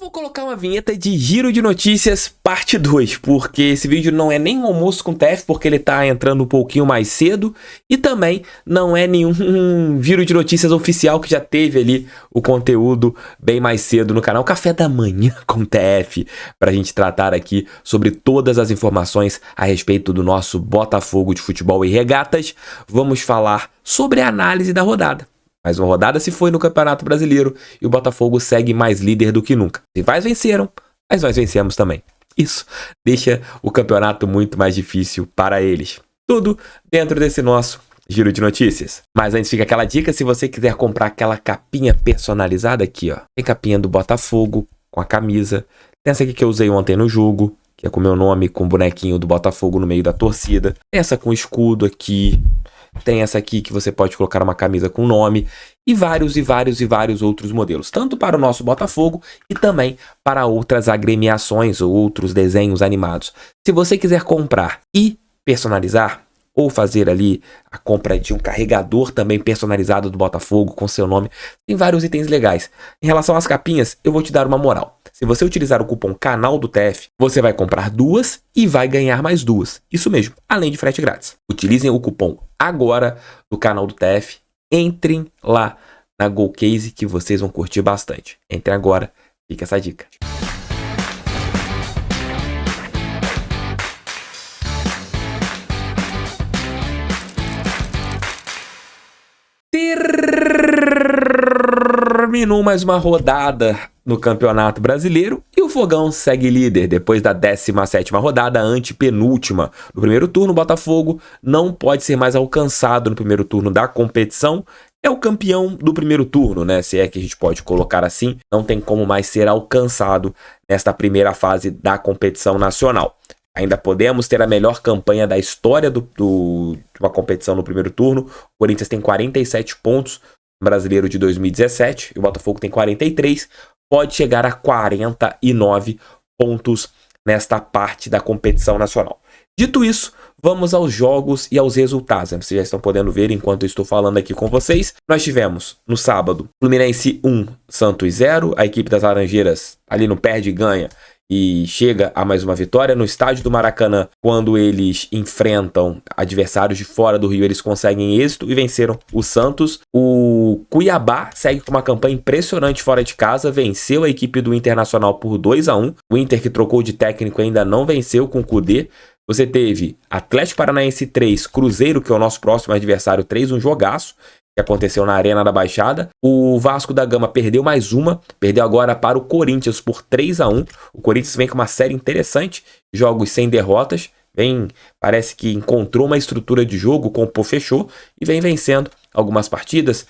Vou colocar uma vinheta de Giro de Notícias parte 2, porque esse vídeo não é nem um almoço com TF, porque ele tá entrando um pouquinho mais cedo, e também não é nenhum Giro de Notícias oficial que já teve ali o conteúdo bem mais cedo no canal Café da Manhã com TF, pra gente tratar aqui sobre todas as informações a respeito do nosso Botafogo de futebol e regatas. Vamos falar sobre a análise da rodada. Mais uma rodada se foi no Campeonato Brasileiro e o Botafogo segue mais líder do que nunca. Rivais venceram, mas nós vencemos também. Isso deixa o campeonato muito mais difícil para eles. Tudo dentro desse nosso Giro de Notícias. Mas antes fica aquela dica, se você quiser comprar aquela capinha personalizada aqui, ó. Tem capinha do Botafogo com a camisa. Tem essa aqui que eu usei ontem no jogo, que é com o meu nome, com o bonequinho do Botafogo no meio da torcida. Tem essa com escudo aqui. Tem essa aqui que você pode colocar uma camisa com nome e vários outros modelos, tanto para o nosso Botafogo e também para outras agremiações ou outros desenhos animados. Se você quiser comprar e personalizar ou fazer ali a compra de um carregador também personalizado do Botafogo com seu nome, tem vários itens legais. Em relação às capinhas, eu vou te dar uma moral. Se você utilizar o cupom canal do TF, você vai comprar duas e vai ganhar mais duas. Isso mesmo, além de frete grátis. Utilizem o cupom agora do canal do TF. Entrem lá na GoCase que vocês vão curtir bastante. Entrem agora, fica essa dica. Terminou mais uma rodada no Campeonato Brasileiro e o Fogão segue líder depois da 17ª rodada, antepenúltima. No primeiro turno, o Botafogo não pode ser mais alcançado no primeiro turno da competição. É o campeão do primeiro turno, né? Se é que a gente pode colocar assim, não tem como mais ser alcançado nesta primeira fase da competição nacional. Ainda podemos ter a melhor campanha da história de uma competição no primeiro turno. O Corinthians tem 47 pontos no Brasileiro de 2017 e o Botafogo tem 43. Pode chegar a 49 pontos nesta parte da competição nacional. Dito isso, vamos aos jogos e aos resultados. Vocês já estão podendo ver enquanto eu estou falando aqui com vocês. Nós tivemos no sábado Fluminense 1, Santos 0. A equipe das Laranjeiras ali no perde e ganha e chega a mais uma vitória. No estádio do Maracanã, quando eles enfrentam adversários de fora do Rio, eles conseguem êxito e venceram o Santos. O Cuiabá segue com uma campanha impressionante fora de casa, venceu a equipe do Internacional por 2-1. O Inter, que trocou de técnico, ainda não venceu com o Kudê. Você teve Atlético Paranaense 3, Cruzeiro, que é o nosso próximo adversário, 3, um jogaço que aconteceu na Arena da Baixada. O Vasco da Gama perdeu mais uma, perdeu agora para o Corinthians por 3-1. O Corinthians vem com uma série interessante, jogos sem derrotas, parece que encontrou uma estrutura de jogo, o Compô fechou e vem vencendo algumas partidas.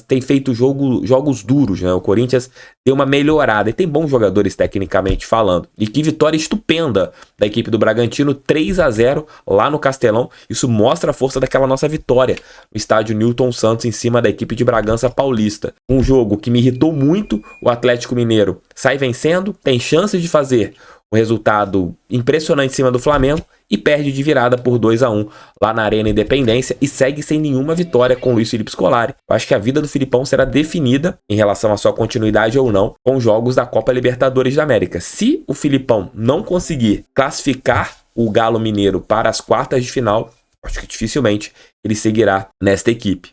Tem feito jogos duros, né? O Corinthians deu uma melhorada e tem bons jogadores tecnicamente falando. E que vitória estupenda da equipe do Bragantino, 3-0 lá no Castelão. Isso mostra a força daquela nossa vitória no estádio Newton Santos em cima da equipe de Bragança Paulista. Um jogo que me irritou muito, o Atlético Mineiro sai vencendo, tem chances de fazer um resultado impressionante em cima do Flamengo e perde de virada por 2-1 lá na Arena Independência e segue sem nenhuma vitória com Luiz Felipe Scolari. Eu acho que a vida do Filipão será definida em relação à sua continuidade ou não com jogos da Copa Libertadores da América. Se o Filipão não conseguir classificar o Galo Mineiro para as quartas de final, acho que dificilmente ele seguirá nesta equipe.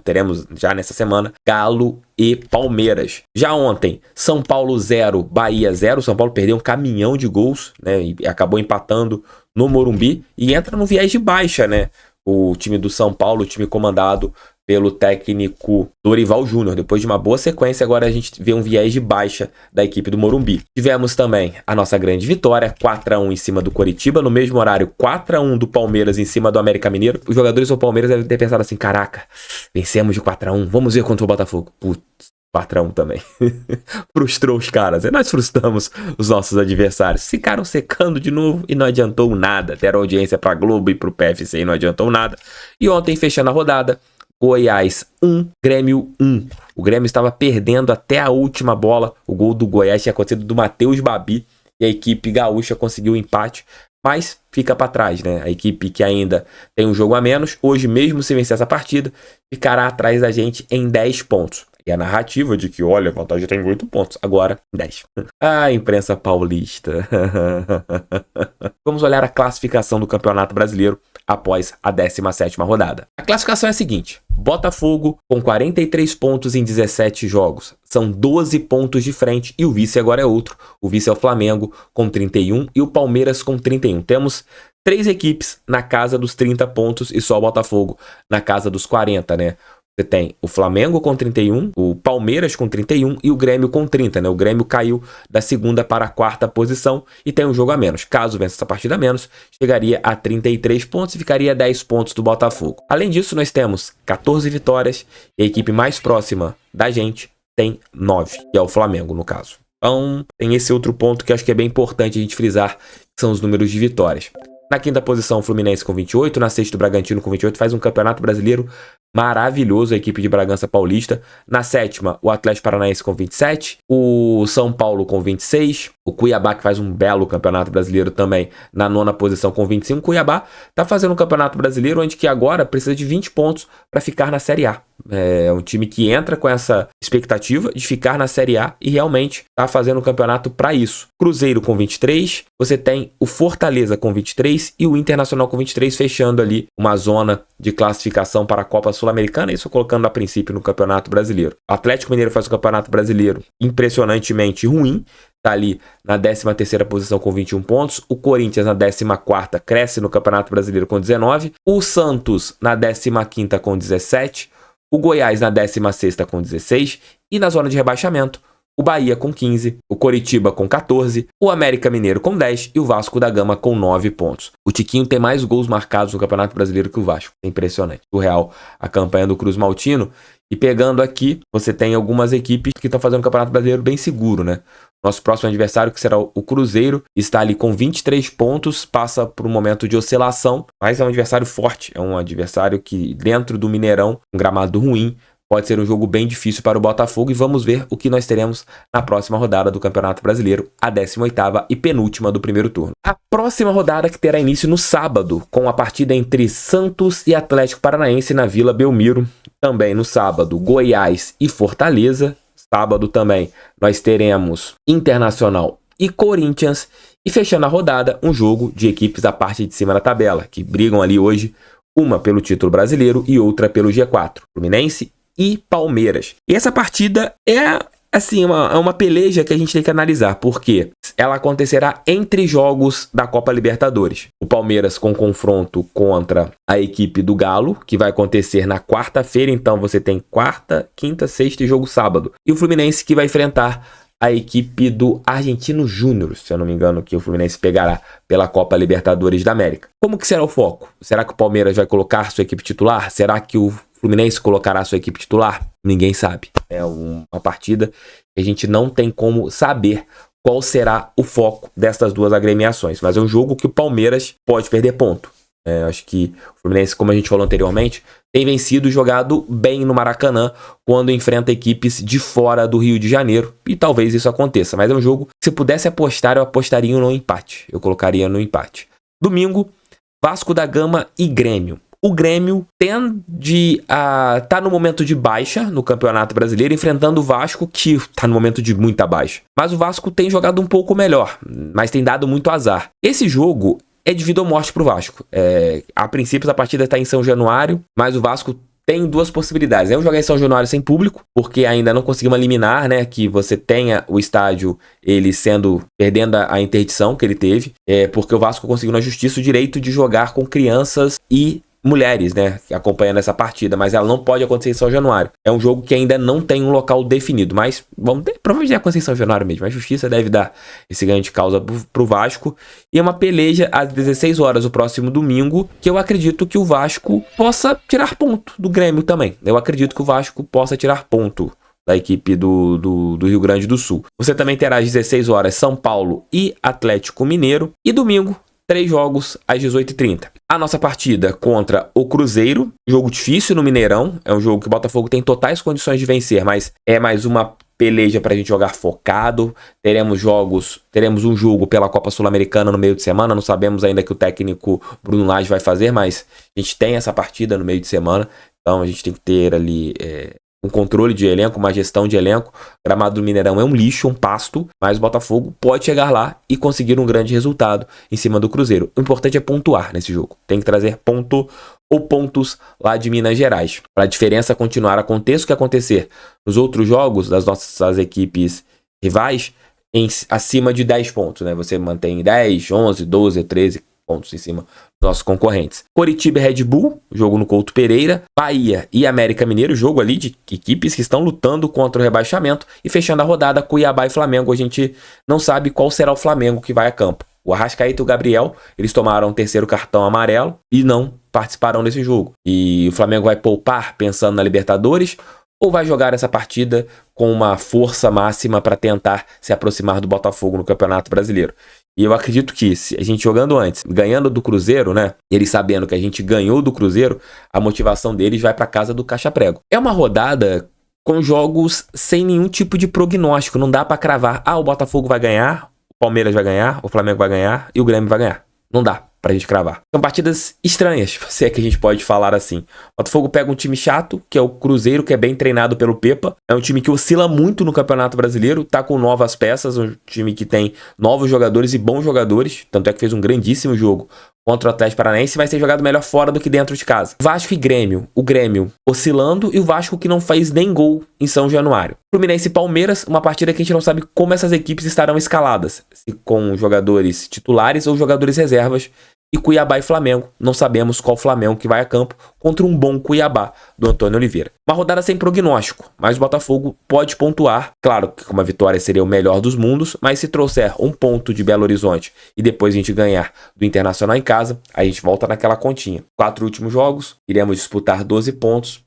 Teremos já nessa semana Galo e Palmeiras. Já ontem, São Paulo 0, Bahia 0. São Paulo perdeu um caminhão de gols, né, e acabou empatando no Morumbi e entra no viés de baixa, né? O time do São Paulo, o time comandado pelo técnico Dorival Júnior. Depois de uma boa sequência, agora a gente vê um viés de baixa da equipe do Morumbi. Tivemos também a nossa grande vitória, 4-1 em cima do Coritiba. No mesmo horário, 4-1 do Palmeiras em cima do América Mineiro. Os jogadores do Palmeiras devem ter pensado assim, caraca, vencemos de 4-1, vamos ver contra o Botafogo. Putz, 4-1 também. Frustrou os caras. E nós frustramos os nossos adversários. Ficaram secando de novo e não adiantou nada. Deram audiência pra Globo e pro PFC e não adiantou nada. E ontem, fechando a rodada, Goiás 1, Grêmio 1. O Grêmio estava perdendo até a última bola. O gol do Goiás tinha acontecido do Matheus Babi. E a equipe gaúcha conseguiu o empate. Mas fica para trás, né? A equipe que ainda tem um jogo a menos, hoje mesmo se vencer essa partida, ficará atrás da gente em 10 pontos. E a narrativa de que, olha, a vantagem tem 8 pontos. Agora, 10. Ah, imprensa paulista. Vamos olhar a classificação do Campeonato Brasileiro após a 17ª rodada. A classificação é a seguinte. Botafogo com 43 pontos em 17 jogos. São 12 pontos de frente e o vice agora é outro. O vice é o Flamengo com 31 e o Palmeiras com 31. Temos 3 equipes na casa dos 30 pontos e só o Botafogo na casa dos 40, né? Você tem o Flamengo com 31, o Palmeiras com 31 e o Grêmio com 30, né? O Grêmio caiu da 2ª para a 4ª posição e tem um jogo a menos. Caso vença essa partida a menos, chegaria a 33 pontos e ficaria a 10 pontos do Botafogo. Além disso, nós temos 14 vitórias e a equipe mais próxima da gente tem 9, que é o Flamengo, no caso. Então, tem esse outro ponto que acho que é bem importante a gente frisar, que são os números de vitórias. Na 5ª posição, o Fluminense com 28. Na 6ª, o Bragantino com 28. Faz um campeonato brasileiro maravilhoso, a equipe de Bragança Paulista. Na 7ª, o Atlético Paranaense com 27. O São Paulo com 26. O Cuiabá, que faz um belo campeonato brasileiro também, na 9ª posição com 25. O Cuiabá tá fazendo um campeonato brasileiro onde que agora precisa de 20 pontos para ficar na Série A. É um time que entra com essa expectativa de ficar na Série A e realmente está fazendo um campeonato para isso. Cruzeiro com 23, você tem o Fortaleza com 23 e o Internacional com 23, fechando ali uma zona de classificação para a Copa Sul-Americana, isso colocando a princípio no Campeonato Brasileiro. O Atlético Mineiro faz o Campeonato Brasileiro impressionantemente ruim, está ali na 13ª posição com 21 pontos. O Corinthians na 14ª cresce no Campeonato Brasileiro com 19. O Santos na 15ª com 17. O Goiás na 16ª com 16 e na zona de rebaixamento, o Bahia com 15, o Coritiba com 14, o América Mineiro com 10 e o Vasco da Gama com 9 pontos. O Tiquinho tem mais gols marcados no Campeonato Brasileiro que o Vasco. É impressionante. O Real, a campanha do Cruz Maltino. E pegando aqui, você tem algumas equipes que estão fazendo um Campeonato Brasileiro bem seguro, né? Nosso próximo adversário, que será o Cruzeiro, está ali com 23 pontos, passa por um momento de oscilação, mas é um adversário forte, é um adversário que dentro do Mineirão, um gramado ruim, pode ser um jogo bem difícil para o Botafogo e vamos ver o que nós teremos na próxima rodada do Campeonato Brasileiro, a 18ª e penúltima do primeiro turno. A próxima rodada que terá início no sábado, com a partida entre Santos e Atlético Paranaense na Vila Belmiro. Também no sábado, Goiás e Fortaleza. Sábado também nós teremos Internacional e Corinthians. E fechando a rodada, um jogo de equipes da parte de cima da tabela, que brigam ali hoje, uma pelo título brasileiro e outra pelo G4. Fluminense e Palmeiras. E essa partida é assim, uma peleja que a gente tem que analisar, porque ela acontecerá entre jogos da Copa Libertadores. O Palmeiras com confronto contra a equipe do Galo, que vai acontecer na quarta-feira, então você tem quarta, quinta, sexta e jogo sábado. E o Fluminense que vai enfrentar a equipe do Argentino Júnior, se eu não me engano, que o Fluminense pegará pela Copa Libertadores da América. Como que será o foco? Será que o Palmeiras vai colocar sua equipe titular? Será que o Fluminense colocará sua equipe titular? Ninguém sabe. É uma partida que a gente não tem como saber qual será o foco destas duas agremiações. Mas é um jogo que o Palmeiras pode perder ponto. Acho que o Fluminense, como a gente falou anteriormente, tem vencido e jogado bem no Maracanã quando enfrenta equipes de fora do Rio de Janeiro. E talvez isso aconteça. Mas é um jogo que, se pudesse apostar, eu apostaria no empate. Eu colocaria no empate. Domingo, Vasco da Gama e Grêmio. O Grêmio tende a estar no momento de baixa no Campeonato Brasileiro, enfrentando o Vasco, que está no momento de muita baixa. Mas o Vasco tem jogado um pouco melhor, mas tem dado muito azar. Esse jogo é de vida ou morte para o Vasco. A princípio, a partida está em São Januário, mas o Vasco tem duas possibilidades. É jogar em São Januário sem público, porque ainda não conseguimos eliminar, né, que você tenha o estádio ele perdendo a interdição que ele teve, porque o Vasco conseguiu na justiça o direito de jogar com crianças e mulheres, né, acompanhando essa partida, mas ela não pode acontecer em São Januário. É um jogo que ainda não tem um local definido, mas provavelmente vai acontecer em São Januário mesmo. A justiça deve dar esse ganho de causa pro Vasco. E é uma peleja às 16 horas o próximo domingo, que eu acredito que o Vasco possa tirar ponto do Grêmio também. Eu acredito que o Vasco possa tirar ponto da equipe do Rio Grande do Sul. Você também terá às 16 horas São Paulo e Atlético Mineiro. E domingo, 3 jogos às 18h30. A nossa partida contra o Cruzeiro, jogo difícil no Mineirão, é um jogo que o Botafogo tem totais condições de vencer, mas é mais uma peleja para a gente jogar focado. Teremos um jogo pela Copa Sul-Americana no meio de semana, não sabemos ainda que o técnico Bruno Lage vai fazer, mas a gente tem essa partida no meio de semana, então a gente tem que ter ali um controle de elenco, uma gestão de elenco. O gramado do Mineirão é um lixo, um pasto, mas o Botafogo pode chegar lá e conseguir um grande resultado em cima do Cruzeiro. O importante é pontuar nesse jogo. Tem que trazer ponto ou pontos lá de Minas Gerais, para a diferença continuar. Aconteça o que acontecer nos outros jogos das nossas equipes rivais, acima de 10 pontos, né? Você mantém 10, 11, 12, 13 pontos em cima dos nossos concorrentes. Coritiba e Red Bull, jogo no Couto Pereira. Bahia e América Mineiro, jogo ali de equipes que estão lutando contra o rebaixamento. E fechando a rodada, Cuiabá e Flamengo. A gente não sabe qual será o Flamengo que vai a campo. O Arrascaeta e o Gabriel, eles tomaram o terceiro cartão amarelo e não participarão desse jogo. E o Flamengo vai poupar pensando na Libertadores, ou vai jogar essa partida com uma força máxima para tentar se aproximar do Botafogo no Campeonato Brasileiro? E eu acredito que, se a gente jogando antes, ganhando do Cruzeiro, né? Eles sabendo que a gente ganhou do Cruzeiro, a motivação deles vai para casa do Caixa Prego. É uma rodada com jogos sem nenhum tipo de prognóstico. Não dá para cravar, o Botafogo vai ganhar, o Palmeiras vai ganhar, o Flamengo vai ganhar e o Grêmio vai ganhar. Não dá pra gente cravar. São partidas estranhas, se é que a gente pode falar assim. O Botafogo pega um time chato, que é o Cruzeiro, que é bem treinado pelo Pepa. É um time que oscila muito no Campeonato Brasileiro, tá com novas peças, um time que tem novos jogadores e bons jogadores, tanto é que fez um grandíssimo jogo contra o Atlético Paranaense, vai ser jogado melhor fora do que dentro de casa. Vasco e Grêmio. O Grêmio oscilando e o Vasco que não faz nem gol em São Januário. Fluminense e Palmeiras, uma partida que a gente não sabe como essas equipes estarão escaladas, se com jogadores titulares ou jogadores reservas. E Cuiabá e Flamengo, não sabemos qual Flamengo que vai a campo contra um bom Cuiabá do Antônio Oliveira. Uma rodada sem prognóstico, mas o Botafogo pode pontuar. Claro que uma vitória seria o melhor dos mundos, mas se trouxer um ponto de Belo Horizonte e depois a gente ganhar do Internacional em casa, a gente volta naquela continha. 4 últimos jogos, iremos disputar 12 pontos,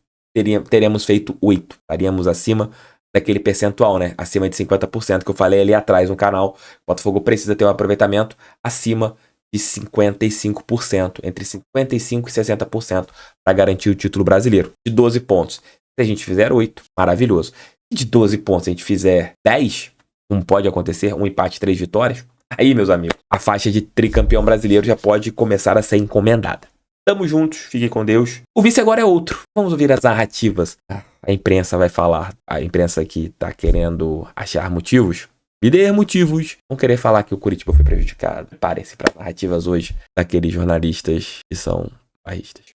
teremos feito 8, estaríamos acima daquele percentual, né? Acima de 50% que eu falei ali atrás no canal. O Botafogo precisa ter um aproveitamento acima de 55%, entre 55% e 60% para garantir o título brasileiro. De 12 pontos, se a gente fizer 8, maravilhoso. Se de 12 pontos a gente fizer 10, como pode acontecer, um empate, 3 vitórias, aí, meus amigos, a faixa de tricampeão brasileiro já pode começar a ser encomendada. Tamo juntos, fiquem com Deus. O vice agora é outro. Vamos ouvir as narrativas. A imprensa vai falar, a imprensa que tá querendo achar motivos. Me dê motivos. Vão querer falar que o Coritiba foi prejudicado. Parem-se para narrativas hoje daqueles jornalistas que são barristas.